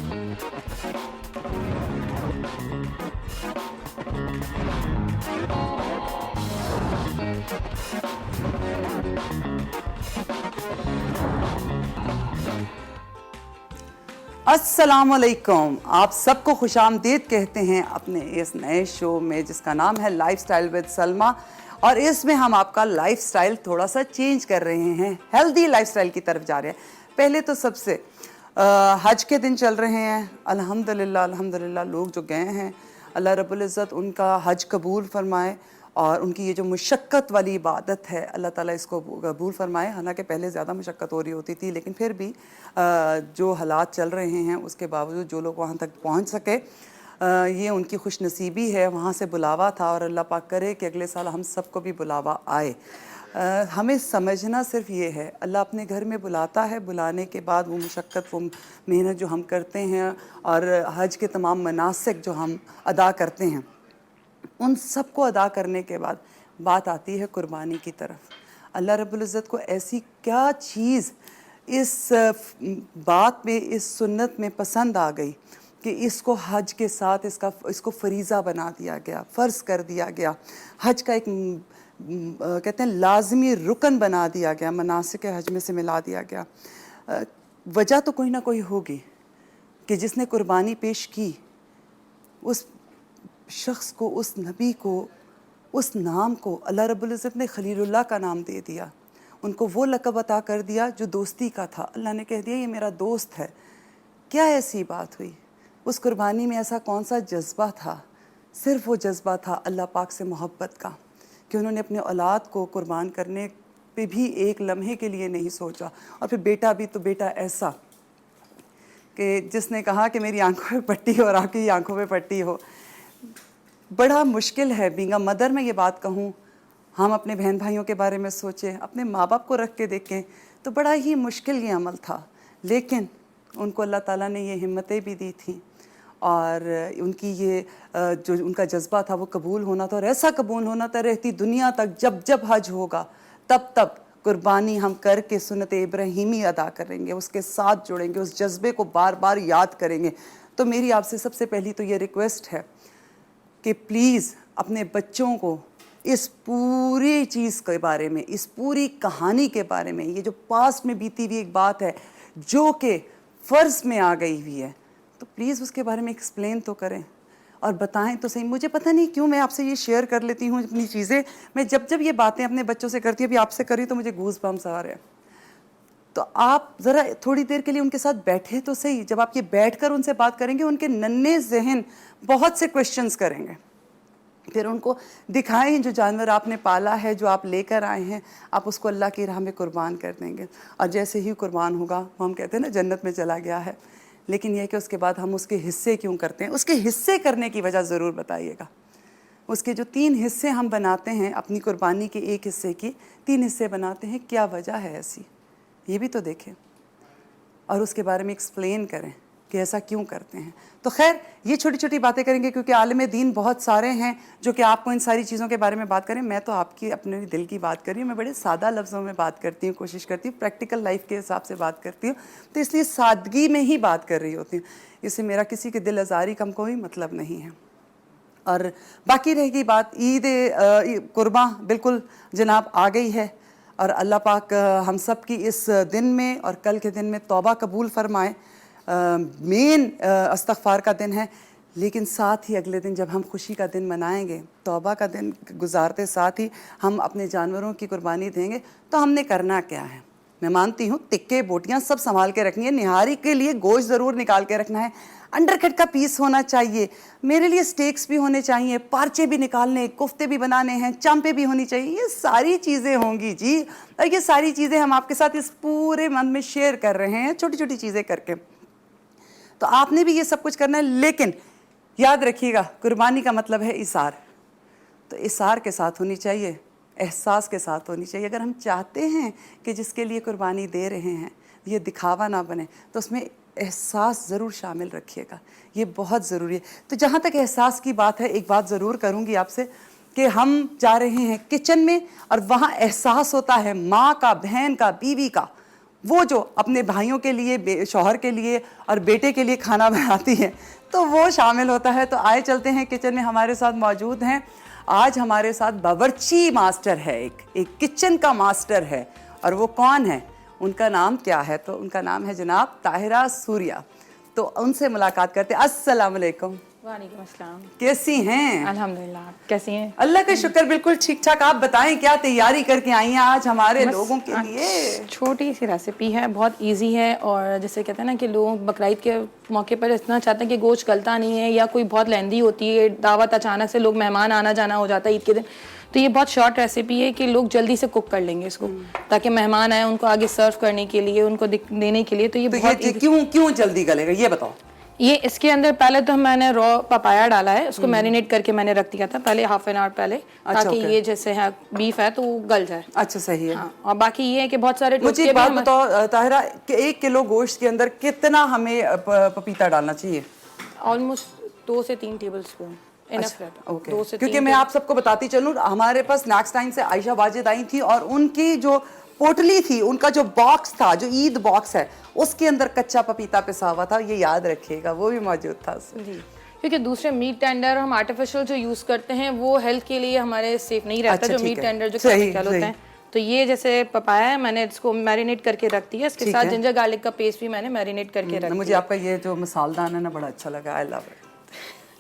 अस्सलामुअलैकुम, आप सबको खुशामदीद कहते हैं अपने इस नए शो में जिसका नाम है लाइफस्टाइल विद सलमा। और इसमें हम आपका लाइफस्टाइल थोड़ा सा चेंज कर रहे हैं, हेल्दी लाइफस्टाइल की तरफ जा रहे हैं। पहले तो सबसे हज के दिन चल रहे हैं। अल्हम्दुलिल्लाह अल्हम्दुलिल्लाह, लोग जो गए हैं अल्लाह रब्बुल इज़्ज़त उनका हज कबूल फरमाए और उनकी ये जो मुशक्क़त वाली इबादत है अल्लाह ताला इसको कबूल फरमाए। हालांकि पहले ज़्यादा मुशक्क़त हो रही होती थी, लेकिन फिर भी जो हालात चल रहे हैं उसके बावजूद जो लोग वहाँ तक पहुँच सके, ये उनकी खुशनसीबी है। वहाँ से बुलावा था और अल्लाह पाक करे कि अगले साल हम सबको भी बुलावा आए। हमें समझना सिर्फ ये है, अल्लाह अपने घर में बुलाता है, बुलाने के बाद वो मुशक्क़त, वो मेहनत जो हम करते हैं और हज के तमाम मनासिक जो हम अदा करते हैं, उन सब को अदा करने के बाद बात आती है कुर्बानी की तरफ। अल्लाह रब्बुल इज़्ज़त को ऐसी क्या चीज़ इस बात में, इस सुन्नत में पसंद आ गई कि इसको हज के साथ इसको फ़रीज़ा बना दिया गया, फ़र्ज़ कर दिया गया। हज का एक कहते हैं लाज़मी रुकन बना दिया गया, मनासिक हज में से मिला दिया गया। वजह तो कोई ना कोई होगी कि जिसने कुर्बानी पेश की उस शख्स को, उस नबी को, उस नाम को अल्लाह रब्बुल इज़्ज़त ने खलीलुल्लाह का नाम दे दिया। उनको वो लक़ब अता कर दिया जो दोस्ती का था। अल्लाह ने कह दिया ये मेरा दोस्त है। क्या ऐसी बात हुई? उस कुर्बानी में ऐसा कौन सा जज्बा था? सिर्फ़ वो जज्बा था अल्लाह पाक से मोहब्बत का, कि उन्होंने अपने औलाद को कुर्बान करने पे भी एक लम्हे के लिए नहीं सोचा। और फिर बेटा भी तो बेटा ऐसा कि जिसने कहा कि मेरी आंखों में पट्टी हो और आपकी आंखों में पट्टी हो। बड़ा मुश्किल है बीइंग अ मदर, मैं ये बात कहूँ। हम अपने बहन भाइयों के बारे में सोचें, अपने माँ बाप को रख के देखें तो बड़ा ही मुश्किल ये अमल था, लेकिन उनको अल्लाह ताला ने ये हिम्मतें भी दी थी और उनकी ये जो उनका जज्बा था वो कबूल होना था। और ऐसा कबूल होना था रहती दुनिया तक, जब जब हज होगा तब तब कुर्बानी हम करके सुन्नत इब्राहीमी अदा करेंगे, उसके साथ जुड़ेंगे, उस जज्बे को बार बार याद करेंगे। तो मेरी आपसे सबसे पहली तो ये रिक्वेस्ट है कि प्लीज़ अपने बच्चों को इस पूरी चीज़ के बारे में, इस पूरी कहानी के बारे में, ये जो पास्ट में बीती हुई एक बात है जो कि फ़र्ज़ में आ गई हुई है, तो प्लीज़ उसके बारे में एक्सप्लेन तो करें और बताएं तो सही। मुझे पता नहीं क्यों मैं आपसे ये शेयर कर लेती हूँ अपनी चीज़ें। मैं जब जब ये बातें अपने बच्चों से करती हूँ, अभी आपसे करी तो मुझे गूज़ बम्स आ रहे हैं। तो आप ज़रा थोड़ी देर के लिए उनके साथ बैठे तो सही। जब आप ये बैठकर उनसे बात करेंगे, उनके नन्हे जहन बहुत से क्वेश्चंस करेंगे। फिर उनको दिखाएं जो जानवर आपने पाला है, जो आप लेकर आए हैं, आप उसको अल्लाह की राह में कुर्बान कर देंगे। और जैसे ही कुर्बान होगा, वो हम कहते हैं ना जन्नत में चला गया है। लेकिन यह कि उसके बाद हम उसके हिस्से क्यों करते हैं, उसके हिस्से करने की वजह ज़रूर बताइएगा। उसके जो 3 हिस्से हम बनाते हैं अपनी कुर्बानी के एक हिस्से की 3 हिस्से बनाते हैं, क्या वजह है ऐसी, ये भी तो देखें और उसके बारे में एक्सप्लेन करें कि ऐसा क्यों करते हैं। तो खैर ये छोटी छोटी बातें करेंगे क्योंकि आलिम दीन बहुत सारे हैं जो कि आपको इन सारी चीज़ों के बारे में बात करें। मैं तो आपकी अपने दिल की बात कर रही हूँ। मैं बड़े सादा लफ्ज़ों में बात करती हूँ, कोशिश करती हूँ प्रैक्टिकल लाइफ के हिसाब से बात करती हूँ, तो इसलिए सादगी में ही बात कर रही होती हूँ। इससे मेरा किसी के दिल आज़ारी का कोई मतलब नहीं है। और बाकी रहेगी बात ईद कुर्बा, बिल्कुल जनाब आ गई है और अल्लाह पाक हम सब की इस दिन में और कल के दिन में तौबा कबूल फरमाए। मेन इस्तग़फ़ार का दिन है, लेकिन साथ ही अगले दिन जब हम खुशी का दिन मनाएंगे, तौबा का दिन गुजारते साथ ही हम अपने जानवरों की कुर्बानी देंगे, तो हमने करना क्या है? मैं मानती हूँ टिक्के बोटियाँ सब संभाल के रखनी है, निहारी के लिए गोश्त ज़रूर निकाल के रखना है, अंडरकट का पीस होना चाहिए, मेरे लिए स्टेक्स भी होने चाहिए, पार्चे भी निकालने, कोफ्ते भी बनाने हैं, चांपे भी होनी चाहिए। ये सारी चीज़ें होंगी जी, और ये सारी चीज़ें हम आपके साथ इस पूरे मंथ में शेयर कर रहे हैं, छोटी छोटी चीज़ें करके। तो आपने भी ये सब कुछ करना है, लेकिन याद रखिएगा कुर्बानी का मतलब है इसार। तो इसार के साथ होनी चाहिए, एहसास के साथ होनी चाहिए। अगर हम चाहते हैं कि जिसके लिए कुर्बानी दे रहे हैं ये दिखावा ना बने, तो उसमें एहसास ज़रूर शामिल रखिएगा, ये बहुत ज़रूरी है। तो जहाँ तक एहसास की बात है, एक बात ज़रूर करूँगी आपसे कि हम जा रहे हैं किचन में और वहाँ एहसास होता है माँ का, बहन का, बीवी का, वो जो अपने भाइयों के लिए, शौहर के लिए और बेटे के लिए खाना बनाती है, तो वो शामिल होता है। तो आए चलते हैं किचन में, हमारे साथ मौजूद हैं आज हमारे साथ बावर्ची मास्टर है, एक किचन का मास्टर है। और वो कौन है, उनका नाम क्या है? तो उनका नाम है जनाब ताहिरा सूर्या। तो उनसे मुलाकात करते हैं। अस्सलाम वालेकुम। वालेकुम अस्सलाम। कैसी हैं? अल्हम्दुलिल्लाह, आप कैसी हैं? अल्लाह का शुक्र, बिल्कुल ठीक ठाक। आप बताएं क्या तैयारी करके आई हैं आज हमारे लोगों के लिए? छोटी सी रेसिपी है, बहुत इजी है। और जैसे कहते हैं ना कि लोग बकरीद के मौके पर इतना चाहते हैं कि गोश्त गलता नहीं है, या कोई बहुत लेंदी होती है दावत, अचानक से लोग मेहमान आना जाना हो जाता है ईद के दिन, तो ये बहुत शॉर्ट रेसिपी है कि लोग जल्दी से कुक कर लेंगे इसको, ताकि मेहमान आए उनको आगे सर्व करने के लिए, उनको देने के लिए। तो ये बहुत क्यों जल्दी गलेगा, ये बताओ। ये इसके अंदर पहले तो मैंने रॉ पपाया डाला है, उसको मैरिनेट करके मैंने रख दिया था पहले, हाफ एन आवर पहले, ताकि ये जैसे है बीफ है तो वो गल जाए। अच्छा, सही है। हाँ, और बाकी ये है कि बहुत सारे मुझे एक बात बताओ ताहिरा, कि 1 किलो गोश्त के अंदर कितना हमें पपीता डालना चाहिए? ऑलमोस्ट 2 से 3 टेबल स्पून इनफ रहता है। ओके, क्योंकि मैं आप सबको बताती चलूँ, हमारे पास स्नैक्स टाइम से आयशा वाजिद आई थी और उनकी जो पोटली थी, उनका जो बॉक्स था, जो ईद बॉक्स है, उसके अंदर कच्चा पपीता पिसा हुआ था। ये याद रखिएगा, वो भी मौजूद था उसमें। जी, क्योंकि दूसरे मीट टेंडर हम आर्टिफिशियल जो यूज करते हैं वो हेल्थ के लिए हमारे सेफ नहीं रहता। जो मीट टेंडर जो केमिकल होते हैं, तो ये जैसे पपाया है, मैंने इसको मैरिनेट करके रख दिया। इसके साथ जिंजर गार्लिक का पेस्ट भी मैंने मैरिनेट करके रख दिया। मुझे आपका ये जो मसालदान है ना बड़ा अच्छा लगा, आई लव इट।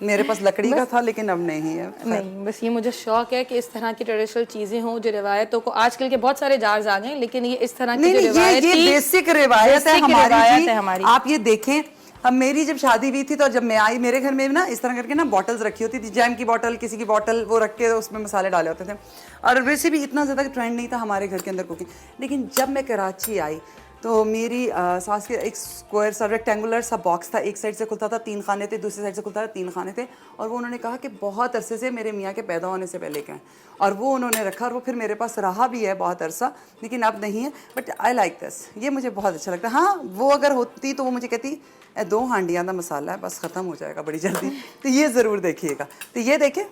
मेरे पास लकड़ी का था लेकिन अब नहीं है। नहीं, बस ये मुझे शौक है कि इस तरह की ट्रेडिशनल चीजें हों, जो रिवायतों को, आजकल के बहुत सारे जार्स आ गए, लेकिन ये इस तरह की जो ये बेसिक रिवायत है हमारी। आप ये देखें, अब मेरी जब शादी हुई थी तो जब मैं आई, मेरे घर में ना इस तरह करके ना बॉटल्स रखी होती थी, जैम की बॉटल, किसी की बॉटल, वो रख के उसमें मसाले डाले होते थे। और वैसे भी इतना ज़्यादा ट्रेंड नहीं था हमारे घर के अंदर कुकिंग। लेकिन जब मैं कराची आई तो मेरी सास के एक स्क्वायर सा रेक्टेंगुलर सा बॉक्स था, एक साइड से खुलता था 3 खाने थे, दूसरी साइड से खुलता था 3 खाने थे। और वो उन्होंने कहा कि बहुत अरसे से मेरे मियाँ के पैदा होने से पहले के हैं, और वो उन्होंने रखा, और वो फिर मेरे पास रहा भी है बहुत अरसा, लेकिन अब नहीं है। बट आई लाइक दिस, ये मुझे बहुत अच्छा लगता है। हाँ, वो अगर होती तो वो मुझे कहती 2 हांडियाँ का मसाला है, बस ख़त्म हो जाएगा बड़ी जल्दी। तो ये ज़रूर देखिएगा। तो ये देखिए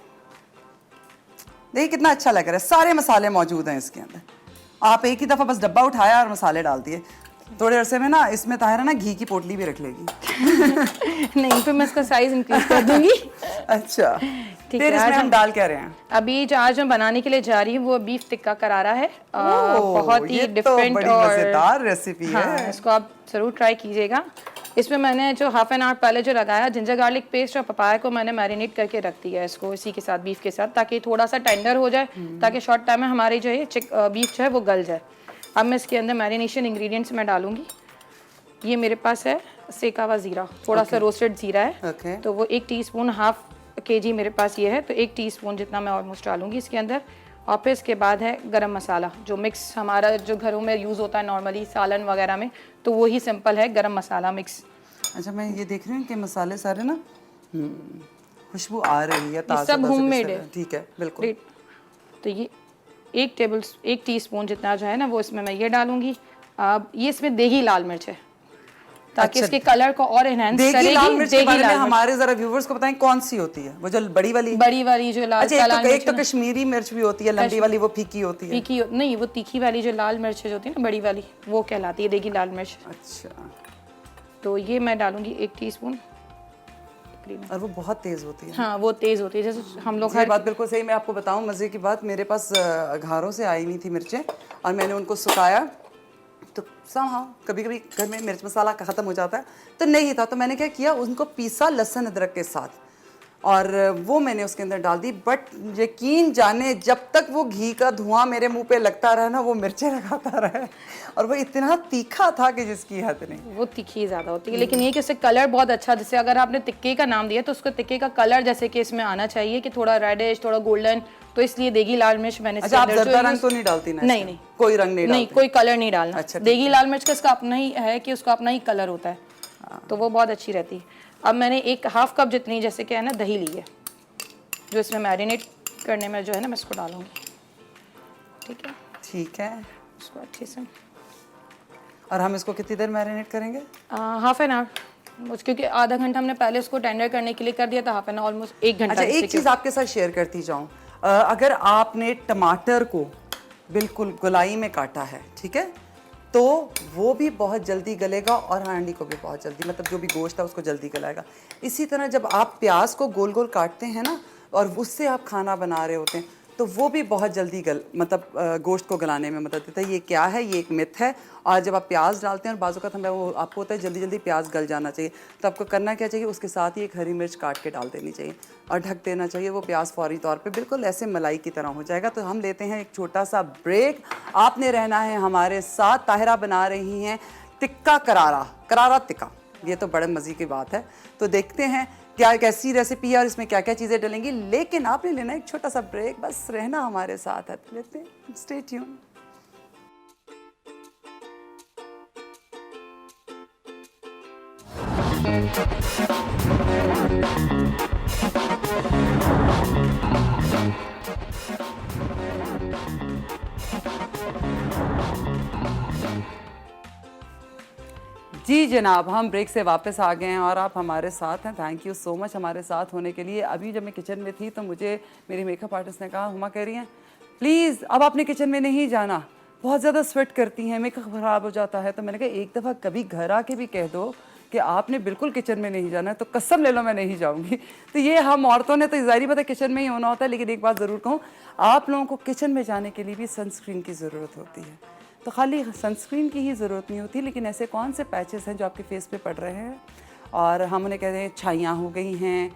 कितना अच्छा लग रहा है, सारे मसाले मौजूद हैं इसके अंदर। आप एक ही दफ़ा बस डब्बा उठाया और मसाले डाल दिए। थोड़े अरसे में ना इसमें ताहिरा ना घी की पोटली भी रख लेगी। नहीं, फिर मैं इसका साइज इंक्रीज कर दूंगी। अच्छा, फिर इसमें हम डाल क्या रहे हैं? अभी जो आज मैं बनाने के लिए जा रही हूँ वो बीफ टिक्का करारा है। बहुत ही डिफरेंट और मजेदार रेसिपी है। इसको आप जरूर ट्राई कीजिएगा। इसमें मैंने जो हाफ एन आवर पहले जो लगाया जिंजर गार्लिक पेस्ट और पपाया को मैंने मैरिनेट करके रख दिया इसको इसी के साथ, बीफ के साथ, ताकि थोड़ा सा टेंडर हो जाए, ताकि शॉर्ट टाइम में हमारी जो है बीफ जो है वो गल जाए। अब मैं इसके अंदर मैरिनेशन इंग्रेडिएंट्स मैं डालूंगी। ये मेरे पास है सेका हुआ जीरा, थोड़ा सा रोस्टेड जीरा है, तो वो 1 टीस्पून, हाफ केजी मेरे पास ये है, तो 1 टीस्पून जितना मैं ऑलमोस्ट डालूंगी इसके अंदर। और फिर इसके बाद है गरम मसाला, जो मिक्स हमारा जो घरों में यूज़ होता है नॉर्मली सालन वगैरह में, तो वो ही सिंपल है गरम मसाला मिक्स। अच्छा, मैं ये देख रही हूँ कि मसाले सारे ना खुशबू आ रही है, ताज़ा सब होममेड है। ठीक है, बिल्कुल। तो ये 1 टीस्पून जितना जो है ना वो इसमें मैं ये डालूंगी। अब ये इसमें देगी लाल मिर्च है, ताकि इसके कलर को और एनहांस करेगी। देगी लाल मिर्च के बारे में हमारे जरा व्यूअर्स को बताएं, कौन सी होती है? वो जो बड़ी वाली जो लाल। अच्छा, एक तो कश्मीरी मिर्च भी होती है, लंबी वाली, वो फीकी होती है। फीकी नहीं, वो तीखी वाली जो लाल मिर्च जो होती है ना, बड़ी वाली, वो कहलाती है देगी लाल मिर्च। अच्छा, तो ये मैं डालूंगी 1 टीस्पून। और वो बहुत तेज होती है। हाँ, वो तेज होती है, जैसे हम लोग। ये बात बिल्कुल सही। मैं आपको बताऊं मजे की बात, मेरे पास घरों से आई हुई थी मिर्चें, और मैंने उनको सुखाया, तो समहाउ कभी कभी घर में मिर्च मसाला ख़त्म हो जाता है, तो नहीं था, तो मैंने क्या किया, उनको पीसा लहसुन अदरक के साथ, और वो मैंने उसके अंदर डाल दी। बट यकीन जाने, जब तक वो घी का धुआं मेरे मुंह पे लगता रहा ना, वो मिर्चें लगाता रहा, और वो इतना तीखा था कि जिसकी हद नहीं। वो तीखी ज़्यादा होती है, लेकिन ये कि उससे कलर बहुत अच्छा, जैसे अगर आपने टिक्के का नाम दिया तो उसको टिक्के का कलर जैसे कि इसमें आना चाहिए कि थोड़ा रेडिश, थोड़ा गोल्डन, तो इसलिए देगी लाल मिर्च मैंने। अच्छा, आप ज़रदा रंग तो नहीं डालती ना? नहीं, कोई रंग नहीं, कोई कलर नहीं डालना। अच्छा, देगी लाल मिर्च का इसका अपना ही है कि उसका अपना ही कलर होता है, तो वो बहुत अच्छी रहती है। अब मैंने 1/2 कप जितनी जैसे क्या है ना दही ली है, जो इसमें मैरिनेट करने में जो है ना मैं इसको डालूंगी। ठीक है, इसको अच्छे से। और हम इसको कितनी देर मैरिनेट करेंगे? हाफ एन आवर, क्योंकि आधा घंटा हमने पहले उसको टेंडर करने के लिए कर दिया था, हाफ एन आवर ऑलमोस्ट 1 घंटा। अच्छा, एक चीज़ आपके साथ शेयर करती जाऊँ, अगर आपने टमाटर को बिल्कुल गोलाई में काटा है, ठीक है, तो वो भी बहुत जल्दी गलेगा और हांडी को भी बहुत जल्दी, मतलब जो भी गोश्त है उसको जल्दी गलाएगा। इसी तरह जब आप प्याज को गोल गोल काटते हैं ना और उससे आप खाना बना रहे होते हैं तो वो भी बहुत जल्दी गोश्त को गलाने में मदद देता है। ये क्या है, ये एक मिथ है। और जब आप प्याज डालते हैं और बाजू का हमें वो आपको होता है जल्दी जल्दी प्याज गल जाना चाहिए, तो आपको करना क्या चाहिए, उसके साथ ही एक हरी मिर्च काट के डाल देनी चाहिए और ढक देना चाहिए। वो प्याज फौरी तौर पे बिल्कुल ऐसे मलाई की तरह हो जाएगा। तो हम लेते हैं एक छोटा सा ब्रेक। आपने रहना है हमारे साथ। ताहिरा बना रही हैं टिक्का करारा, करारा टिक्का। ये तो बड़े मज़े की बात है। तो देखते हैं क्या कैसी रेसिपी है और इसमें क्या क्या चीज़ें डलेंगी। लेकिन आपने लेना एक छोटा सा ब्रेक, बस रहना हमारे साथ है। लेते हैं, स्टे ट्यून। जी जनाब, हम ब्रेक से वापस आ गए हैं और आप हमारे साथ हैं। थैंक यू सो मच हमारे साथ होने के लिए। अभी जब मैं किचन में थी तो मुझे मेरी मेकअप आर्टिस्ट ने कहा, हुमा कह रही हैं प्लीज़ अब आपने किचन में नहीं जाना, बहुत ज़्यादा स्वेट करती हैं, मेकअप ख़राब हो जाता है। तो मैंने कहा एक दफ़ा कभी घर आके भी कह दो कि आपने बिल्कुल किचन में नहीं जाना है, तो कसम ले लो मैं नहीं जाऊँगी। तो ये हम औरतों ने तो ज़ाहिर बात है किचन में ही होना होता है। लेकिन एक बात ज़रूर कहूँ, आप लोगों को किचन में जाने के लिए भी सनस्क्रीन की ज़रूरत होती है। तो खाली सनस्क्रीन की ही ज़रूरत नहीं होती, लेकिन ऐसे कौन से पैचेस हैं जो आपके फेस पे पड़ रहे हैं और हम उन्हें कहते हैं छाइयाँ हो गई हैं,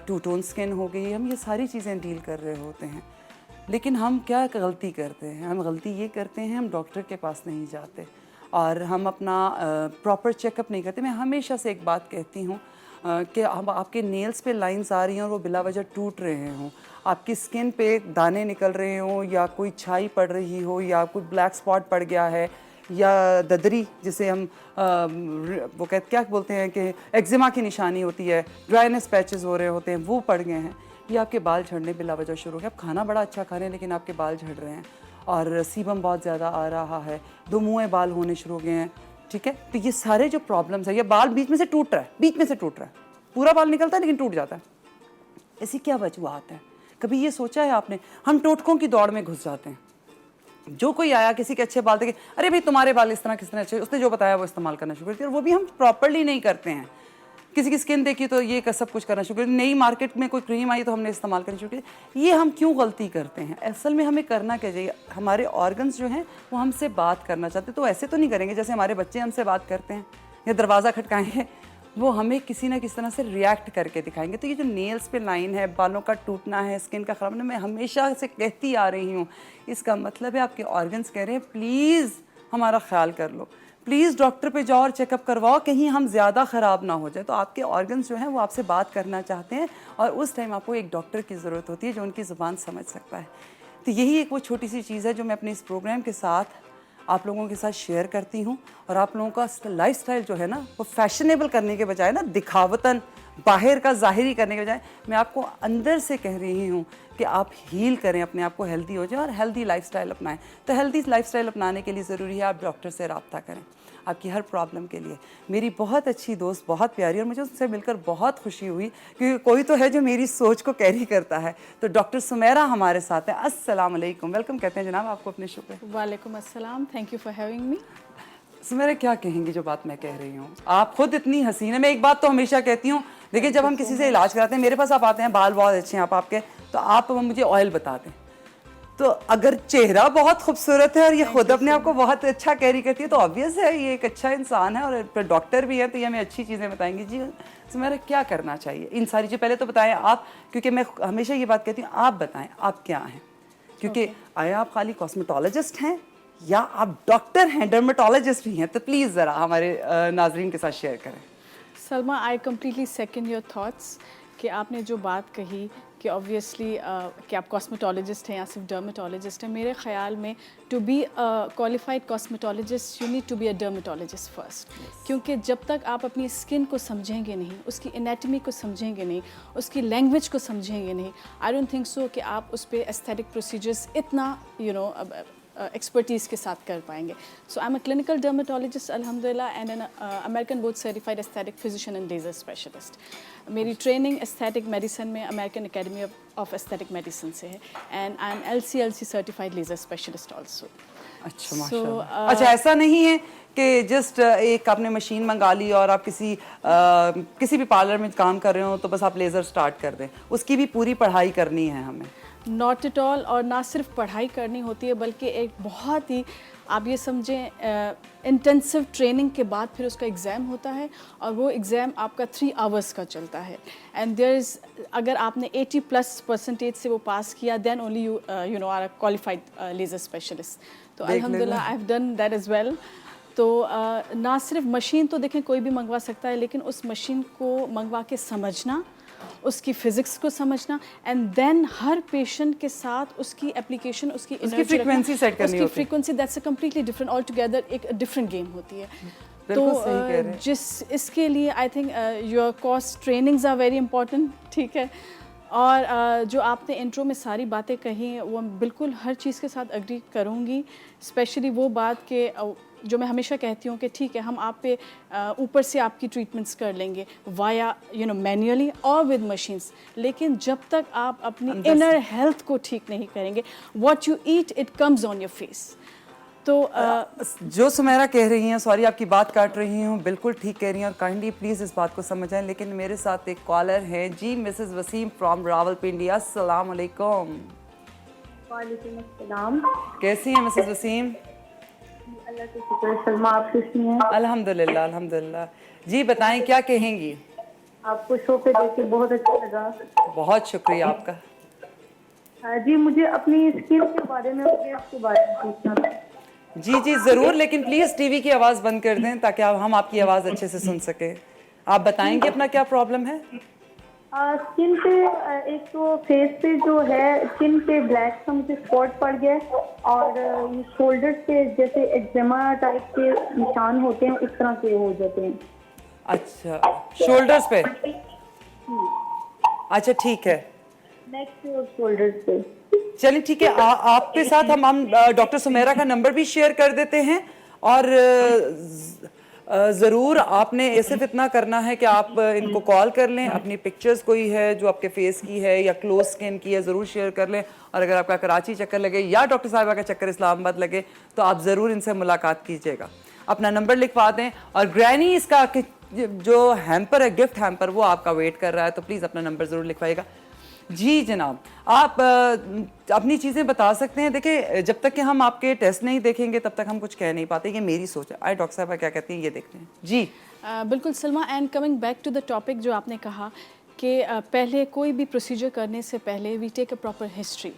टू टोन स्किन हो गई, हम ये सारी चीज़ें डील कर रहे होते हैं। लेकिन हम क्या गलती करते हैं, हम गलती ये करते हैं हम डॉक्टर के पास नहीं जाते और हम अपना प्रॉपर चेकअप नहीं करते। मैं हमेशा से एक बात कहती हूँ कि हम आपके नेल्स पे लाइंस आ रही हैं और वो बिला वजह टूट रहे हों, आपकी स्किन पे दाने निकल रहे हों या कोई छाई पड़ रही हो या कोई ब्लैक स्पॉट पड़ गया है या ददरी जिसे हम वो कहते क्या बोलते हैं कि एक्जिमा की निशानी होती है, ड्राइनेस पैचेस हो रहे होते हैं, वो पड़ गए हैं, या आपके बाल झड़ने बिला वजह शुरू हो गए। आप खाना बड़ा अच्छा खा रहे हैं लेकिन आपके बाल झड़ रहे हैं और सीबम बहुत ज़्यादा आ रहा है, दो मुँहे बाल होने शुरू हो गए हैं, ठीक है। तो ये सारे जो प्रॉब्लम्स है, ये बाल बीच में से टूट रहा है, बीच में से टूट रहा है, पूरा बाल निकलता है लेकिन टूट जाता है, ऐसी क्या वजूहत है? कभी ये सोचा है आपने? हम टोटकों की दौड़ में घुस जाते हैं। जो कोई आया किसी के अच्छे बाल देखे, अरे भाई तुम्हारे बाल इस तरह किस तरह अच्छे, उसने जो बताया वो इस्तेमाल करना शुरू कर दिया और वो भी हम प्रॉपरली नहीं करते हैं। किसी की स्किन देखी तो ये सब कुछ करना शुरू कर दिया, नई मार्केट में कोई क्रीम आई तो हमने इस्तेमाल करना शुरू किया। ये हम क्यों गलती करते हैं? असल में हमें करना क्या चाहिए, हमारे ऑर्गन्स जो हैं वो हमसे बात करना चाहते, तो ऐसे तो नहीं करेंगे जैसे हमारे बच्चे हमसे बात करते हैं या दरवाज़ा खटकाएंगे, वो हमें किसी ना किसी तरह से रिएक्ट करके दिखाएंगे। तो ये जो नेल्स पे लाइन है, बालों का टूटना है, स्किन का खराब होना, मैं हमेशा से कहती आ रही हूँ, इसका मतलब है आपके ऑर्गन्स कह रहे हैं प्लीज़ हमारा ख्याल कर लो, प्लीज़ डॉक्टर पे जाओ और चेकअप करवाओ, कहीं हम ज़्यादा ख़राब ना हो जाए। तो आपके ऑर्गन्स जो हैं वो आपसे बात करना चाहते हैं और उस टाइम आपको एक डॉक्टर की ज़रूरत होती है जो उनकी ज़ुबान समझ सकता है। तो यही एक वो छोटी सी चीज़ है जो मैं अपने इस प्रोग्राम के साथ आप लोगों के साथ शेयर करती हूँ। और आप लोगों का लाइफस्टाइल जो है ना वो फैशनेबल करने के बजाय ना दिखावतन बाहर का ज़ाहिरी करने के बजाय मैं आपको अंदर से कह रही हूँ कि आप हील करें, अपने आप को हेल्दी हो जाए और हेल्दी लाइफस्टाइल अपनाएं। तो हेल्दी लाइफस्टाइल अपनाने के लिए ज़रूरी है आप डॉक्टर से रब्ता करें आपकी हर प्रॉब्लम के लिए। मेरी बहुत अच्छी दोस्त, बहुत प्यारी, और मुझे उससे मिलकर बहुत खुशी हुई क्योंकि कोई तो है जो मेरी सोच को कैरी करता है। तो डॉक्टर सुमेरा हमारे साथ हैं। अस्सलाम वालेकुम, वेलकम कहते हैं जनाब आपको अपने शो पे। वालेकुम अस्सलाम, thank you for having me. Sumera क्या कहेंगी जो बात मैं कह रही हूँ? आप खुद इतनी हसीन है। मैं एक बात तो हमेशा कहती हूँ, देखिए जब हम किसी से इलाज कराते हैं, मेरे पास आप आते हैं, बाल बहुत अच्छे हैं आपके, तो आप मुझे ऑयल बता दें। तो अगर चेहरा बहुत खूबसूरत है और ये खुद अपने आप को बहुत अच्छा कैरी करती है तो ऑब्वियस है ये एक अच्छा इंसान है और डॉक्टर भी है, तो ये हमें अच्छी चीज़ें बताएंगी। जी सुमेरा क्या करना चाहिए इन सारी चीज़? पहले तो बताएं आप, क्योंकि मैं हमेशा ये बात कहती हूँ, आप बताएं आप क्या हैं, क्योंकि आया आप खाली कॉस्मेटोलॉजिस्ट हैं या आप डॉक्टर हैं, डर्मेटोलॉजिस्ट भी हैं? तो प्लीज़ ज़रा हमारे नाजरीन के साथ शेयर करें। Salma, I completely second your thoughts कि आपने जो बात कही कि ऑब्वियसली कि आप कॉस्मेटोलॉजिस्ट हैं या सिर्फ डर्मेटोलॉजिस्ट हैं। मेरे ख्याल में to be qualified cosmetologist you need to be a dermatologist first, क्योंकि जब तक आप अपनी स्किन को समझेंगे नहीं, उसकी एनाटमी को समझेंगे नहीं, उसकी लैंग्वेज को समझेंगे नहीं, आई डोंट थिंक सो कि आप उस पर एस्थेटिक प्रोसीजर्स इतना एक्सपर्टीज़ के साथ कर पाएंगे। So I am a clinical dermatologist अल्हम्दुलिल्लाह and an American board certified aesthetic physician and laser specialist. मेरी ट्रेनिंग एस्थेटिक मेडिसिन में American Academy of Aesthetic Medicine से है and I am LCLC certified laser specialist also. अच्छा So, माशाल्लाह। अच्छा, ऐसा नहीं है कि जस्ट एक आपने मशीन मंगा ली और आप किसी भी पार्लर में काम कर रहे हो तो बस आप लेज़र स्टार्ट कर दें, उसकी भी पूरी पढ़ाई करनी है हमें? नॉट एट ऑल, और ना सिर्फ पढ़ाई करनी होती है बल्कि एक बहुत ही, आप ये समझें, इंटेंसिव ट्रेनिंग के बाद फिर उसका एग्ज़ाम होता है, और वो एग्ज़ाम आपका 3 आवर्स का चलता है। एंड देयर इज़, अगर आपने 80+% से वो पास किया, then only you know are a qualified laser specialist. तो अल्हम्दुलिल्लाह I have done that as well. तो ना सिर्फ मशीन तो देखें कोई भी मंगवा सकता है, लेकिन उस मशीन को मंगवा के समझना, उसकी फिजिक्स को समझना, एंड देन हर पेशेंट के साथ उसकी एप्लीकेशन, उसकी फ्रीक्वेंसी सेट करनी उसकी होती है। Frequency, that's a completely different, all together एक डिफरेंट गेम होती है। तो बिल्कुल सही कह रहे हैं। इसके लिए I think your course trainings are very important, ठीक है। और जो आपने इंट्रो में सारी बातें कही वो बिल्कुल हर चीज़ के साथ एग्री करूँगी, स्पेशली वो बात के जो मैं हमेशा कहती हूँ कि ठीक है हम आप पे ऊपर से आपकी ट्रीटमेंट्स कर लेंगे वाया यू नो मैन्युअली और विद मशीन्स, लेकिन जब तक आप अपनी इनर हेल्थ को ठीक नहीं करेंगे, what you eat it comes on your face. तो जो सुमेरा कह रही हैं, सॉरी आपकी बात काट रही हूँ, बिल्कुल ठीक कह रही हैं और काइंडली प्लीज़ इस बात को समझें। लेकिन मेरे साथ एक कॉलर है जी, मिसेस वसीम फ्रॉम रावलपिंडी। अस्सलाम वालेकुम। वालेकुम अस्सलाम। कैसी हैं मिसेस वसीम? अल्लाह का शुक्र है। सलमा, आप कैसी हैं? अल्हम्दुलिल्लाह अल्हम्दुलिल्लाह। जी बताएं, क्या कहेंगी? आपको शो पे देख के बहुत अच्छा लगा। बहुत शुक्रिया आपका। जी, मुझे अपनी स्किन के बारे में, के बारे में पूछना था। जी जी ज़रूर, लेकिन प्लीज़ टीवी की आवाज़ बंद कर दें ताकि हम आपकी आवाज़ अच्छे से सुन सकें। आप बताएंगे अपना क्या प्रॉब्लम है? स्किन पे एक तो फेस पे जो है, चिन पे ब्लैक सा मुझे स्पॉट पड़ गया है, और ये शोल्डर्स पे जैसे एक्जिमा टाइप के निशान होते हैं, इस तरह के हो जाते हैं। अच्छा, शोल्डर्स पे? अच्छा ठीक है, नेक पे और शोल्डर्स पे। चलिए ठीक है। आपके साथ हम डॉक्टर सुमेरा का नंबर भी शेयर कर देते हैं, और ज़रूर आपने सिर्फ इतना करना है कि आप इनको कॉल कर लें, अपनी पिक्चर्स कोई है जो आपके फेस की है या क्लोज स्किन की है ज़रूर शेयर कर लें, और अगर आपका कराची चक्कर लगे या डॉक्टर साहिबा का चक्कर इस्लामाबाद लगे तो आप ज़रूर इनसे मुलाकात कीजिएगा। अपना नंबर लिखवा दें, और ग्रैनी इसका जो हैम्पर है, गिफ्ट हैम्पर, वो आपका वेट कर रहा है, तो प्लीज़ अपना नंबर ज़रूर लिखवाइएगा। जी जनाब, आप अपनी चीज़ें बता सकते हैं। देखिए, जब तक कि हम आपके टेस्ट नहीं देखेंगे तब तक हम कुछ कह नहीं पाते, ये मेरी सोच है। आए डॉक्टर साहब क्या कहते हैं ये देखते हैं। जी बिल्कुल Salma, and coming back to the topic जो आपने कहा कि पहले कोई भी प्रोसीजर करने से पहले we take a proper history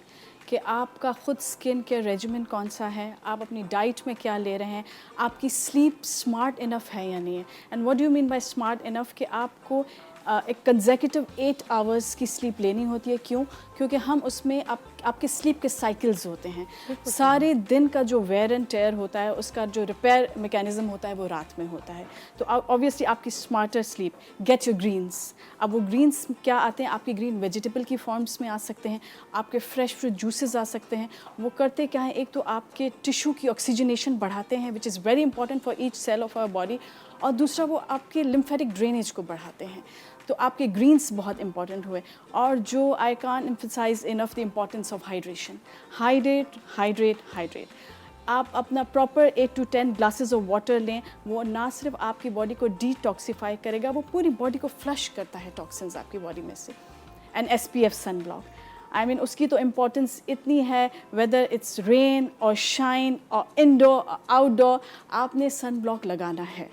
कि आपका खुद स्किन केयर रेजिमेन कौन सा है, आप अपनी डाइट में क्या ले रहे हैं, आपकी स्लीप स्मार्ट इनफ है या नहीं है। And what do you mean by smart enough, कि आपको एक कंसेक्यूटिव 8 आवर्स की स्लीप लेनी होती है। क्यों? क्योंकि हम उसमें आपके स्लीप के साइकिल्स होते हैं, सारे दिन का जो वेयर एंड टेयर होता है, उसका जो रिपेयर मैकेनिज्म होता है वो रात में होता है। तो ऑब्वियसली आपकी smarter sleep, get your greens. अब वो ग्रीन्स क्या आते हैं, आपके ग्रीन वेजिटेबल की फॉर्म्स में आ सकते हैं, आपके फ्रेश फ्रूट जूसेस आ सकते हैं। वो करते क्या है, एक तो आपके टिश्यू की ऑक्सीजनेशन बढ़ाते हैं, which is very important for each cell of our body, और दूसरा वो आपके लिम्फेटिक ड्रेनेज को बढ़ाते हैं। तो आपके ग्रीन्स बहुत इंपॉर्टेंट हुए। और जो I can emphasize enough the importance of hydration. Hydrate hydrate hydrate. आप अपना proper 8 to 10 glasses of water लें, वो ना सिर्फ आपकी बॉडी को डिटॉक्सिफाई करेगा, वो पूरी बॉडी को फ्लश करता है टॉक्सिन्स आपकी बॉडी में से। And SPF sun block, I mean उसकी तो इम्पोर्टेंस इतनी है, वेदर इट्स रेन और शाइन और इंडोर आउटडोर, आपने सन ब्लॉक लगाना है।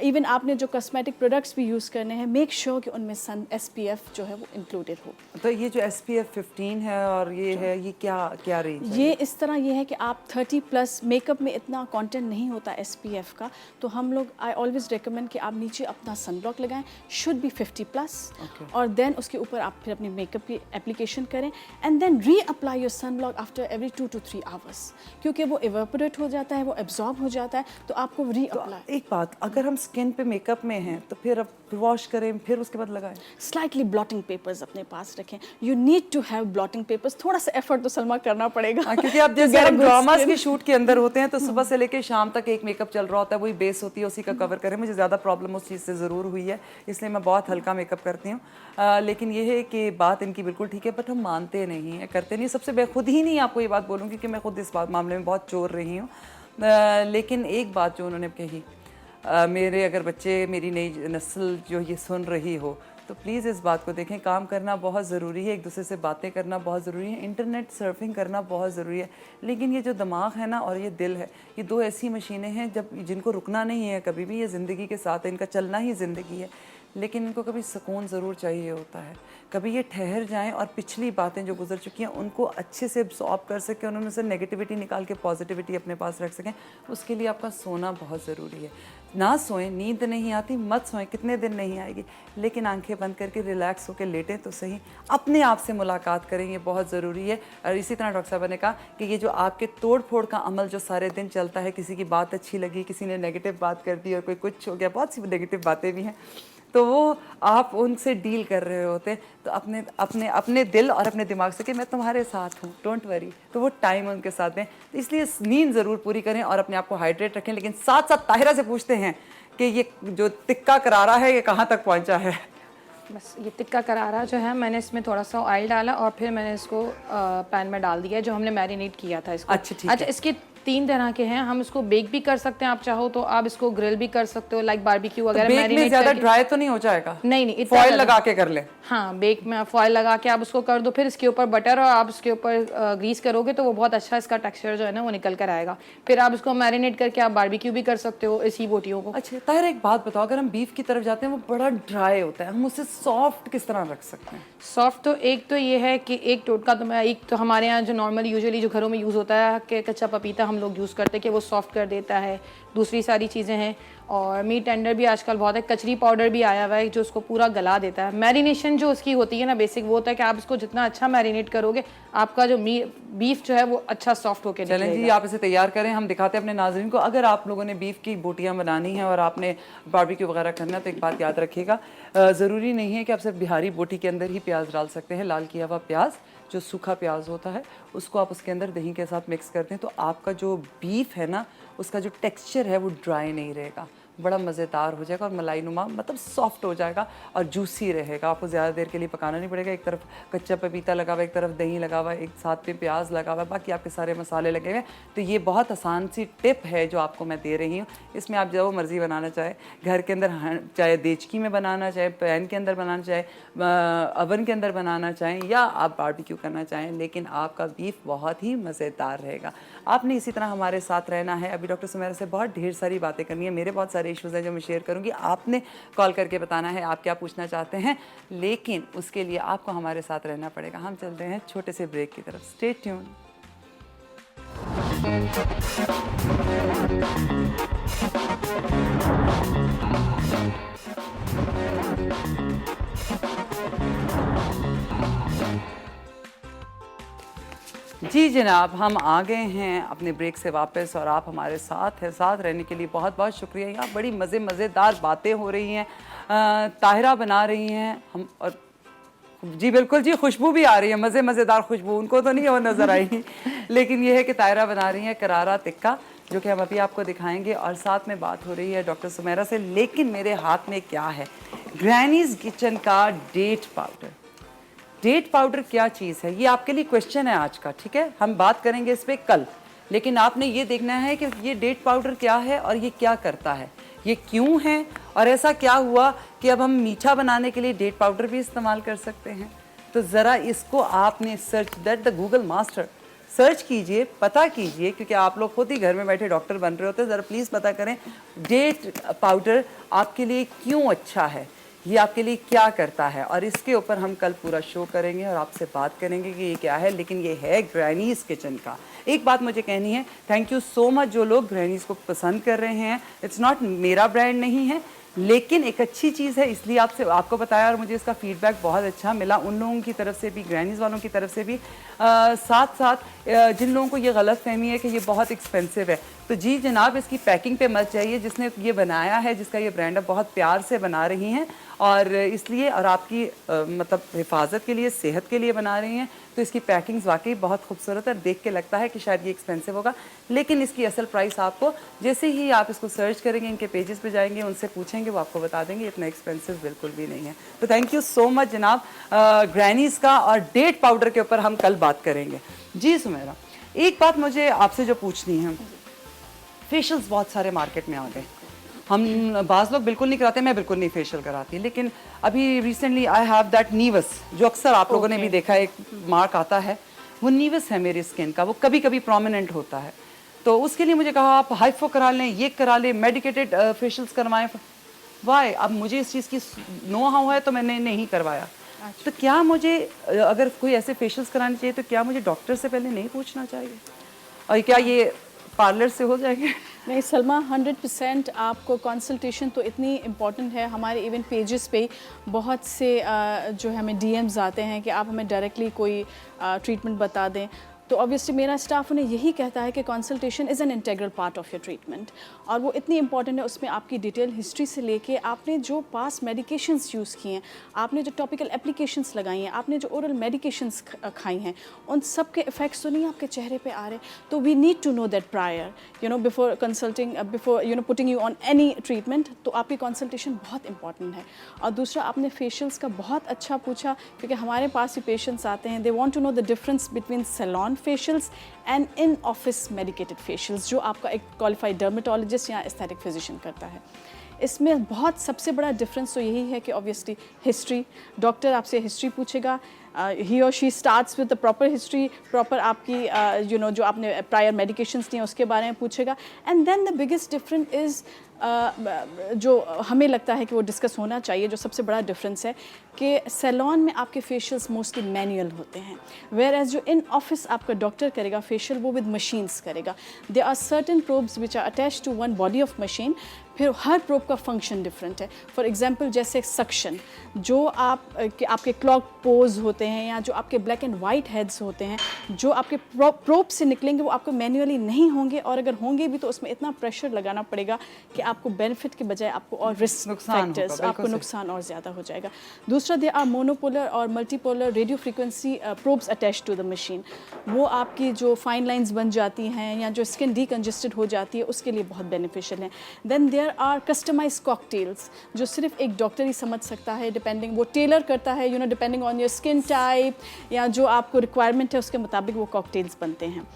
इवन आपने जो कॉस्मेटिक प्रोडक्ट्स भी यूज़ करने हैं, मेक श्योर कि उनमें सन SPF जो है वो इंक्लूडेड हो। तो ये जो SPF 15 है और ये है, ये क्या रेंज है? ये इस तरह ये है कि आप 30+ मेकअप में इतना कंटेंट नहीं होता SPF का, तो हम लोग आई ऑलवेज रिकमेंड कि आप नीचे अपना सन ब्लॉक लगाएं, शुड बी 50+, और देन उसके ऊपर आप फिर अपनी मेकअप की एप्लीकेशन करें, and then reapply your sun block after every 2 to 3 hours, क्योंकि वो इवेपोरेट हो जाता है, वो एब्जॉर्ब हो जाता है, तो आपको री अप्लाई। एक बात, अगर हम स्किन पे मेकअप में हैं तो फिर अब वॉश करें फिर उसके बाद लगाएं। स्लाइटली ब्लॉटिंग पेपर्स अपने पास रखें। You need to have blotting papers. थोड़ा सा एफर्ट तो सलमा करना पड़ेगा। क्योंकि आप to जैसे get a हम good ड्रामास skin. के शूट के अंदर होते हैं तो सुबह से लेके शाम तक एक मेकअप चल रहा होता है, वही बेस होती है, उसी का कवर करें। मुझे ज़्यादा प्रॉब्लम उस चीज़ से ज़रूर हुई है, इसलिए मैं बहुत हल्का मेकअप करती हूँ। लेकिन ये है कि बात इनकी बिल्कुल ठीक है, बट हम मानते नहीं हैं, करते नहीं। सबसे मैं खुद ही नहीं आपको ये बात बोलूँगी कि मैं खुद इस मामले में बहुत चोर रही हूँ। लेकिन एक बात जो उन्होंने कही, मेरे अगर बच्चे, मेरी नई नस्ल जो ये सुन रही हो तो प्लीज़ इस बात को देखें, काम करना बहुत ज़रूरी है, एक दूसरे से बातें करना बहुत ज़रूरी है, इंटरनेट सर्फिंग करना बहुत ज़रूरी है, लेकिन ये जो दिमाग है ना और ये दिल है, ये दो ऐसी मशीनें हैं जब जिनको रुकना नहीं है कभी भी, ये ज़िंदगी के साथ है, इनका चलना ही ज़िंदगी है। लेकिन इनको कभी सुकून ज़रूर चाहिए होता है, कभी ये ठहर जाएं और पिछली बातें जो गुजर चुकी हैं उनको अच्छे से एब्सॉर्ब कर सकें, उन्होंने से नेगेटिविटी निकाल के पॉजिटिविटी अपने पास रख सकें। उसके लिए आपका सोना बहुत ज़रूरी है। ना सोएं, नींद नहीं आती मत सोएं, कितने दिन नहीं आएगी, लेकिन आंखें बंद करके रिलैक्स होकर लेटें तो सही, अपने आप से मुलाकात करें, ये बहुत ज़रूरी है। और इसी तरह डॉक्टर साहब ने कहा कि ये जो आपके तोड़ फोड़ का अमल जो सारे दिन चलता है, किसी की बात अच्छी लगी, किसी ने नेगेटिव बात कर दी और कोई कुछ हो गया, बहुत सी नेगेटिव बातें भी हैं, तो वो आप उनसे डील कर रहे होते तो अपने अपने अपने दिल और अपने दिमाग से कि मैं तुम्हारे साथ हूँ, डोंट वरी, तो वो टाइम उनके साथ दें। तो इसलिए नींद ज़रूर पूरी करें और अपने आप को हाइड्रेट रखें। लेकिन साथ साथ ताहिरा से पूछते हैं कि ये जो तिक्का करारा है ये कहाँ तक पहुँचा है? बस ये टिक्का करारा जो है, मैंने इसमें थोड़ा सा ऑयल डाला और फिर मैंने इसको पैन में डाल दिया, जो हमने मैरिनेट किया था इसको। अच्छा, ठीक है। अच्छा, इसके 3 तरह के हैं, हम इसको बेक भी कर सकते हैं, आप चाहो तो आप इसको ग्रिल भी कर सकते हो, लाइक बारबेक्यू वगैरह। बेक में मैरिनेट ज़्यादा करके। ड्राई तो नहीं हो जाएगा? नहीं इतना फॉइल ज़्यादा- लगा के कर ले। हाँ, बेक में फॉइल लगा के आप उसको कर दो, फिर इसके ऊपर बटर और आप इसके ऊपर ग्रीस करोगे तो वो बहुत अच्छा इसका टेक्सचर जो है ना वो निकल कर आएगा। फिर आप इसको मैरिनेट करके आप बारबेक्यू भी कर सकते हो इसी बोटियों को। अच्छा ताहिरा, एक बात बताओ, अगर हम बीफ की तरफ जाते हैं वो बड़ा ड्राई होता है, हम उसे सॉफ्ट किस तरह रख सकते हैं? सॉफ्ट तो एक तो ये है कि एक टोटका तो मैं, एक तो हमारे यहाँ जो नॉर्मल यूजुअली जो घरों में यूज़ होता है कि कच्चा पपीता हम लोग यूज़ करते हैं कि वो सॉफ्ट कर देता है, दूसरी सारी चीज़ें हैं। और मीट टेंडर भी आजकल बहुत है, कचरी पाउडर भी आया हुआ है जो उसको पूरा गला देता है। मैरिनेशन जो उसकी होती है ना बेसिक, वो होता है कि आप इसको जितना अच्छा मैरिनेट करोगे आपका जो बीफ जो है वो अच्छा सॉफ्ट होकर चलें जी, आप इसे तैयार करें, हम दिखाते हैं अपने नाज़रीन को। अगर आप लोगों ने बीफ की बोटियां बनानी हैं और आपने बारबेक्यू वगैरह करना है तो एक बात याद रखिएगा, ज़रूरी नहीं है कि आप सिर्फ बिहारी बोटी के अंदर ही प्याज डाल सकते हैं। लाल किया हुआ प्याज, जो सूखा प्याज होता है, उसको आप उसके अंदर दही के साथ मिक्स करते हैं तो आपका जो बीफ है ना उसका जो टेक्सचर है वो ड्राई नहीं रहेगा, बड़ा मज़ेदार हो जाएगा और मलाई नुमा, मतलब सॉफ्ट हो जाएगा और जूसी रहेगा। आपको ज़्यादा देर के लिए पकाना नहीं पड़ेगा। एक तरफ कच्चा पपीता लगा हुआ, एक तरफ दही लगा हुआ, एक साथ में प्याज लगा हुआ, बाकी आपके सारे मसाले लगे हुए। तो ये बहुत आसान सी टिप है जो आपको मैं दे रही हूँ। इसमें आप जो मर्ज़ी बनाना चाहे, घर के अंदर, चाहे देचकी में बनाना चाहे, पैन के अंदर बनाना चाहे, अवन के अंदर बनाना चाहें, या आप बारबेक्यू करना चाहें, लेकिन आपका बीफ बहुत ही मज़ेदार रहेगा। आपने इसी तरह हमारे साथ रहना है। अभी डॉक्टर सुमेरा से बहुत ढेर सारी बातें करनी है, मेरे बहुत सारे इश्यूज़ हैं जो मैं शेयर करूंगी। आपने कॉल करके बताना है आप क्या पूछना चाहते हैं, लेकिन उसके लिए आपको हमारे साथ रहना पड़ेगा। हम चल रहे हैं छोटे से ब्रेक की तरफ, स्टे ट्यून। जी जनाब, हम आ गए हैं अपने ब्रेक से वापस और आप हमारे साथ हैं। साथ रहने के लिए बहुत बहुत शुक्रिया। यहाँ बड़ी मज़ेदार बातें हो रही हैं, ताहिरा बना रही हैं हम, और जी बिल्कुल जी, खुशबू भी आ रही है, मज़ेदार खुशबू। उनको तो नहीं वो नज़र आई लेकिन ये है कि ताहिरा बना रही है करारा टिक्का, जो कि हम अभी आपको दिखाएंगे। और साथ में बात हो रही है डॉक्टर सुमेरा से। लेकिन मेरे हाथ में क्या है? ग्रैनीज़ किचन का डेट पाउडर। डेट पाउडर क्या चीज़ है, ये आपके लिए क्वेश्चन है आज का, ठीक है? हम बात करेंगे इस पर कल, लेकिन आपने ये देखना है कि ये डेट पाउडर क्या है और ये क्या करता है, ये क्यों है, और ऐसा क्या हुआ कि अब हम मीठा बनाने के लिए डेट पाउडर भी इस्तेमाल कर सकते हैं। तो ज़रा इसको आपने search that the Google master search कीजिए, पता कीजिए, क्योंकि आप लोग खुद ही घर में बैठे डॉक्टर बन रहे होते हैं। ज़रा प्लीज़ पता करें डेट पाउडर आपके लिए क्यों अच्छा है, ये आपके लिए क्या करता है, और इसके ऊपर हम कल पूरा शो करेंगे और आपसे बात करेंगे कि ये क्या है। लेकिन ये है ग्रैनीज़ किचन का। एक बात मुझे कहनी है, थैंक यू सो मच जो लोग ग्रैनीज़ को पसंद कर रहे हैं। इट्स नॉट मेरा ब्रांड नहीं है, लेकिन एक अच्छी चीज़ है, इसलिए आपको बताया और मुझे इसका फीडबैक बहुत अच्छा मिला उन लोगों की तरफ से भी, ग्रैनीज़ वालों की तरफ से भी। साथ साथ जिन लोगों को ये गलत फहमी है कि ये बहुत एक्सपेंसिव है, तो जी जनाब, इसकी पैकिंग पे मत जाइए। जिसने ये बनाया है, जिसका ये ब्रांड है, बहुत प्यार से बना रही हैं और इसलिए, और आपकी मतलब हिफाजत के लिए, सेहत के लिए बना रही हैं। तो इसकी पैकिंग्स वाकई बहुत खूबसूरत है। देख के लगता है कि शायद ये एक्सपेंसिव होगा, लेकिन इसकी असल प्राइस आपको जैसे ही आप इसको सर्च करेंगे, इनके पेजेस पे जाएंगे, उनसे पूछेंगे, वो आपको बता देंगे। इतना एक्सपेंसिव बिल्कुल भी नहीं है। तो थैंक यू सो मच जनाब। ग्रैनीज़ का और डेट पाउडर के ऊपर हम कल बात करेंगे। जी सुमेरा, एक बात मुझे आपसे जो पूछनी है, फेशियल्स बहुत सारे मार्केट में आ गए। हम बाज़ लोग बिल्कुल नहीं कराते, मैं बिल्कुल नहीं फेशियल कराती, लेकिन अभी रिसेंटली आई हैव दैट नीवस, जो अक्सर आप लोगों ने भी देखा है, एक मार्क आता है, वो नीवस है मेरी स्किन का, वो कभी कभी प्रोमिनेंट होता है। तो उसके लिए मुझे कहा आप हाइफो करा लें, ये करा लें, मेडिकेटेड फेशियल्स करवाएं। वाई? अब मुझे इस चीज़ की नो हाउ है, तो मैंने नहीं करवाया। तो क्या मुझे अगर कोई ऐसे फेशियल्स कराने चाहिए, तो क्या मुझे डॉक्टर से पहले नहीं पूछना चाहिए, और क्या ये पार्लर से हो जाएंगे? नहीं सलमा, 100% आपको कंसल्टेशन तो इतनी इम्पॉर्टेंट है। हमारे इवन पेजेस पे बहुत से जो है हमें डीएम्स आते हैं कि आप हमें डायरेक्टली कोई ट्रीटमेंट बता दें। तो ऑब्वियसली मेरा स्टाफ उन्हें यही कहता है कि consultation is an integral part of your treatment, और वो इतनी इंपॉर्टेंट है। उसमें आपकी डिटेल हिस्ट्री से लेके आपने जो पास मेडिकेशंस यूज़ किए हैं, आपने जो टॉपिकल एप्लीकेशंस लगाई हैं, आपने जो ओरल मेडिकेशंस खाई हैं, उन सब के इफ़ेक्ट्स तो नहीं आपके चेहरे पे आ रहे। तो we need to know that prior, you know, before consulting, before you know putting you on any treatment. तो आपकी कंसल्टेशन बहुत इंपॉर्टेंट है। और दूसरा, आपने फेशियल्स का बहुत अच्छा पूछा, क्योंकि हमारे पास भी पेशेंट्स आते हैं, they want to know the difference between salon facials and in office medicated facials, जो आपका एक क्वालिफाइड डर्मेटोलॉजिस्ट या एस्थेटिक फिजिशियन करता है। इसमें बहुत सबसे बड़ा डिफरेंस तो यही है कि ऑब्वियसली हिस्ट्री, डॉक्टर आपसे हिस्ट्री पूछेगा, ही और she starts with the proper history, proper आपकी यू नो जो आपने प्रायर मेडिकेशंस लिए उसके बारे में पूछेगा। And then the biggest difference is जो हमें लगता है कि वो डिस्कस होना चाहिए, जो सबसे बड़ा डिफरेंस है कि सैलून में आपके फेशियल्स मोस्टली मैनुअल होते हैं, वेयर एज जो इन ऑफिस आपका डॉक्टर करेगा फेशियल, वो विद मशीन्स करेगा। They are certain probes which are attach to one body of machine. फिर हर प्रोब का फंक्शन डिफरेंट है। फॉर एग्जांपल जैसे सक्शन, जो आपके क्लॉग पोज होते हैं या जो आपके ब्लैक एंड वाइट हेड्स होते हैं, जो आपके प्रोब से निकलेंगे, वो आपको मैन्युअली नहीं होंगे, और अगर होंगे भी तो उसमें इतना प्रेशर लगाना पड़ेगा कि आपको बेनिफिट के बजाय आपको और रिस्क फैक्टर्स, आपको नुकसान और ज़्यादा हो जाएगा। दूसरा, दे आर मोनोपोलर और multipolar radio frequency probes attach to the machine. वो आपकी जो फाइन लाइंस बन जाती हैं या जो स्किन डीकंजेस्टेड हो जाती है, उसके लिए बहुत बेनिफिशियल है। Then there are customized cocktails, जो सिर्फ एक डॉक्टर ही समझ सकता है, डिपेंडिंग, वो टेलर करता है, you know, depending on your skin type या जो आपको रिक्वायरमेंट है उसके मुताबिक वो कॉकटेल्स बनते हैं।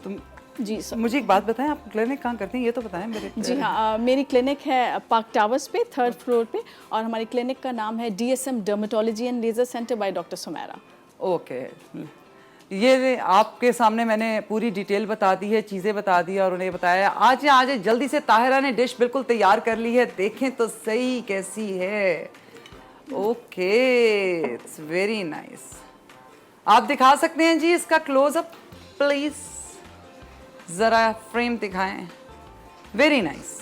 तुम जी सर। मुझे एक बात बताएं, आप क्लिनिक कहाँ करते हैं, ये तो बताएं मेरे। जी हाँ, मेरी क्लिनिक है पार्क टावर्स पे, 3rd फ्लोर पे, और हमारी क्लिनिक का नाम है DSM dermatology and laser centre by doctor Sumera. Okay, ये आपके सामने मैंने पूरी डिटेल बता दी है, चीज़ें बता दी और उन्हें बताया। आज जल्दी से ताहिरा ने डिश बिल्कुल तैयार कर ली है, देखें तो सही कैसी है। Okay, it's very nice. आप दिखा सकते हैं जी इसका क्लोजअप प्लीज, ज़रा फ्रेम दिखाएं। वेरी नाइस,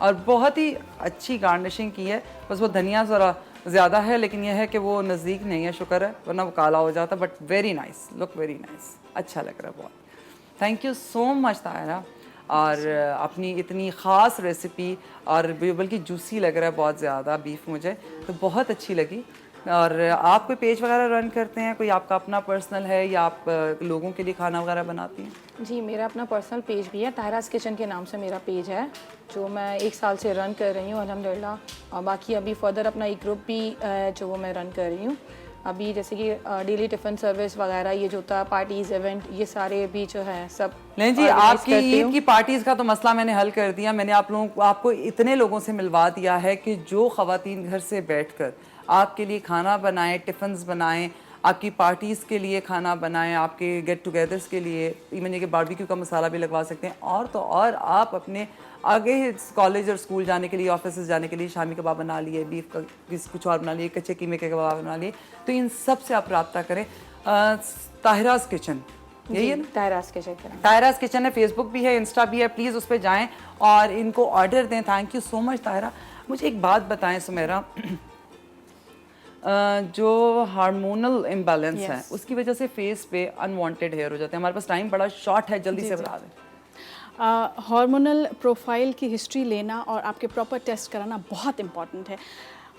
और बहुत ही अच्छी गार्निशिंग की है। बस वो धनिया ज़रा ज़्यादा है, लेकिन यह है कि वो नज़दीक नहीं है, शुक्र है, वरना वो काला हो जाता। But very nice, look very nice, अच्छा लग रहा है बहुत। Thank you so much Tahira, और अपनी इतनी ख़ास रेसिपी, और बल्कि जूसी लग रहा है बहुत ज़्यादा बीफ, मुझे तो बहुत अच्छी लगी। और आप कोई पेज वगैरह रन करते हैं, कोई आपका अपना पर्सनल है, या आप लोगों के लिए खाना वगैरह बनाती हैं? जी, मेरा अपना पर्सनल पेज भी है, ताहिरा's किचन के नाम से मेरा पेज है, जो मैं 1 साल से रन कर रही हूँ अल्हम्दुलिल्लाह। और बाकी अभी फर्दर अपना एक ग्रुप भी है जो वो मैं रन कर रही हूँ अभी, जैसे कि डेली टिफ़िन सर्विस वगैरह, ये जो होता है पार्टीज़ इवेंट, ये सारे भी जो है सब। नहीं जी, आपकी ईद की पार्टीज़ का तो मसला मैंने हल कर दिया। मैंने आपको इतने लोगों से मिलवा दिया है कि जो ख़वातीन घर से बैठकर आपके लिए खाना बनाएं, टिफ़िन्स बनाएं, आपकी पार्टीज़ के लिए खाना बनाएं, आपके गेट टुगेदर्स के लिए, इवन ये कि बारबेक्यू का मसाला भी लगवा सकते हैं। और तो और आप अपने आगे कॉलेज और स्कूल जाने के लिए, ऑफिस जाने के लिए शामी कबाब बना लिए, बीफ का कुछ और बना लिए, कच्चे कीमे के कबाब बना लिए, तो इन सब से आप रब्ता करें। ताहिरा's किचन, यही है ना? ताहिरा's किचन। ताहिरा's किचन है, फेसबुक भी है, इंस्टा भी है, प्लीज़ उस पर जाएँ और इनको ऑर्डर दें। Thank you so much Tahira. मुझे एक बात बताएं सुमेरा, जो हार्मोनल इम्बैलेंस है, उसकी वजह से फेस पे अनवांटेड हेयर हो जाते हैं। हमारे पास टाइम बड़ा शॉर्ट है, जल्दी से बता दें। हार्मोनल प्रोफाइल की हिस्ट्री लेना और आपके प्रॉपर टेस्ट कराना बहुत इंपॉर्टेंट है।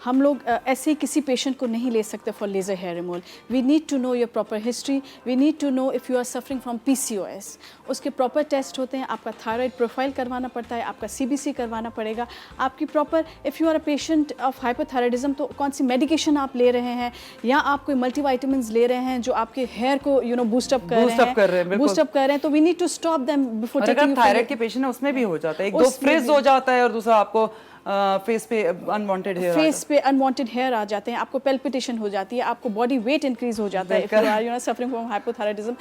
हम लोग ऐसे ही किसी पेशेंट को नहीं ले सकते for laser hair removal. We need to know your proper history, we need to know if you are suffering from PCOS। उसके प्रॉपर टेस्ट होते हैं, आपका थायराइड प्रोफाइल करवाना पड़ता है, आपका CBC करवाना पड़ेगा, आपकी proper if you are a patient of hypothyroidism तो कौन सी मेडिकेशन आप ले रहे हैं, या आप कोई मल्टीविटामिन्स ले रहे हैं जो आपके हेयर को बूस्टअप कर रहे हैं, बूस्टअप कर रहे हैं, तो we need to stop them before और अगर थायराइड के पेशेंट है उसमें भी हो जाता है, एक दो फ्रिज हो जाता है और दूसरा आपको फेस पे अनवांटेड हेयर आ जाते हैं, आपको पेल्पिटेशन हो जाती है, आपको बॉडी वेट इंक्रीज हो जाता है if you are suffering from hypothyroidism.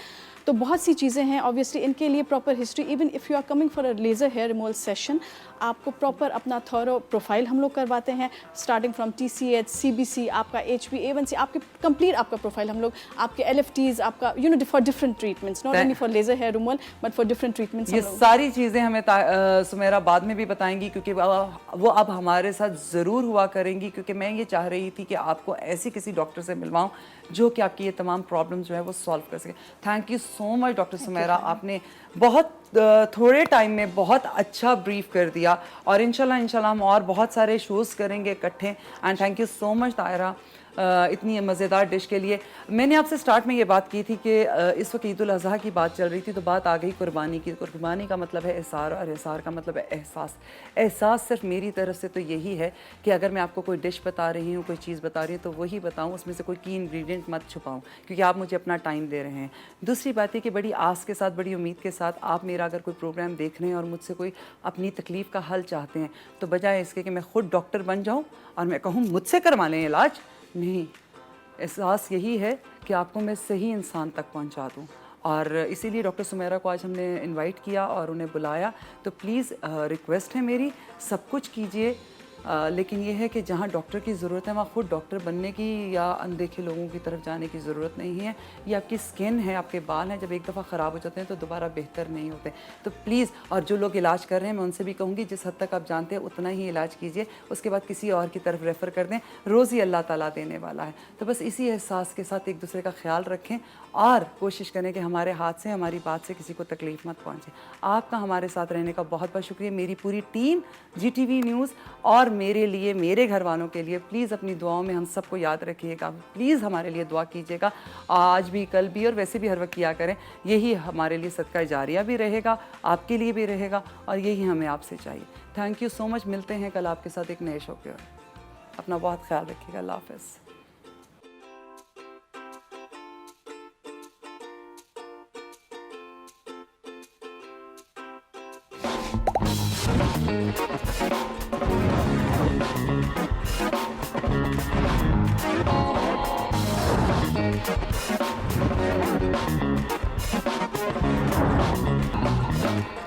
तो बहुत सी चीज़ें हैं ऑब्वियसली, इनके लिए proper history, even if you are coming for a laser hair removal session, आपको प्रॉपर अपना थॉरो प्रोफाइल हम लोग करवाते हैं, स्टार्टिंग फ्रॉम TCH, CBC, आपका HbA1c, आपके कंप्लीट आपका प्रोफाइल हम लोग, आपके LFTs, आपका for different treatments, not only for laser hair removal but for different treatments. ये सारी चीज़ें हमें सुमेरा बाद में भी बताएंगी, क्योंकि वो अब हमारे साथ ज़रूर हुआ करेंगी, क्योंकि मैं ये चाह रही थी कि आपको ऐसी किसी डॉक्टर से मिलवाऊं जो कि आपकी ये तमाम प्रॉब्लम जो है वो सॉल्व कर सके। Thank you so much doctor Sumera, आपने बहुत थोड़े टाइम में बहुत अच्छा ब्रीफ कर दिया, और इंशाल्लाह हम और बहुत सारे शोज़ करेंगे इकट्ठे। And thank you so much तायरा इतनी मज़ेदार डिश के लिए। मैंने आपसे स्टार्ट में ये बात की थी कि इस वक्त ईद उल अज़हा की बात चल रही थी, तो बात आ गई कुर्बानी की। कुर्बानी का मतलब है एहसार, और एहसार का मतलब है एहसास। एहसास सिर्फ मेरी तरफ से तो यही है कि अगर मैं आपको कोई डिश बता रही हूँ, कोई चीज़ बता रही हूँ, तो वही बताऊँ, उसमें से कोई की इंग्रेडिएंट मत छुपाऊँ, क्योंकि आप मुझे अपना टाइम दे रहे हैं। दूसरी बात है कि बड़ी आस के साथ, बड़ी उम्मीद के साथ आप मेरा अगर कोई प्रोग्राम देख रहे हैं और मुझसे कोई अपनी तकलीफ़ का हल चाहते हैं, तो बजाय इसके कि मैं खुद डॉक्टर बन जाऊँ और मैं कहूँ मुझसे करवा लें इलाज, नहीं, एहसास यही है कि आपको मैं सही इंसान तक पहुंचा दूं। और इसीलिए डॉक्टर सुमेरा को आज हमने इनवाइट किया और उन्हें बुलाया। तो प्लीज़ रिक्वेस्ट है मेरी, सब कुछ कीजिए, लेकिन ये है कि जहाँ डॉक्टर की ज़रूरत है वहाँ खुद डॉक्टर बनने की या अनदेखे लोगों की तरफ जाने की ज़रूरत नहीं है। ये आपकी स्किन है, आपके बाल हैं, जब एक दफ़ा ख़राब हो जाते हैं तो दोबारा बेहतर नहीं होते। तो प्लीज़, और जो लोग इलाज कर रहे हैं मैं उनसे भी कहूँगी जिस हद तक आप जानते हैं उतना ही इलाज कीजिए, उसके बाद किसी और की तरफ रेफ़र कर दें, रोज़ ही अल्लाह ताला देने वाला है। तो बस इसी एहसास के साथ एक दूसरे का ख्याल रखें और कोशिश करें कि हमारे हाथ से, हमारी बात से किसी को तकलीफ़ मत पहुँचे। आपका हमारे साथ रहने का बहुत बहुत शुक्रिया। मेरी पूरी टीम GTV न्यूज़ और मेरे लिए, मेरे घर वालों के लिए प्लीज़ अपनी दुआओं में हम सबको याद रखिएगा। प्लीज़ हमारे लिए दुआ कीजिएगा, आज भी, कल भी, और वैसे भी हर वक्त किया करें। यही हमारे लिए सदका जारिया भी रहेगा, आपके लिए भी रहेगा, और यही हमें आपसे चाहिए। Thank you so much. मिलते हैं कल आपके साथ एक नए शो पे। अपना बहुत ख्याल रखिएगा। अल्लाह हाफ़िज़।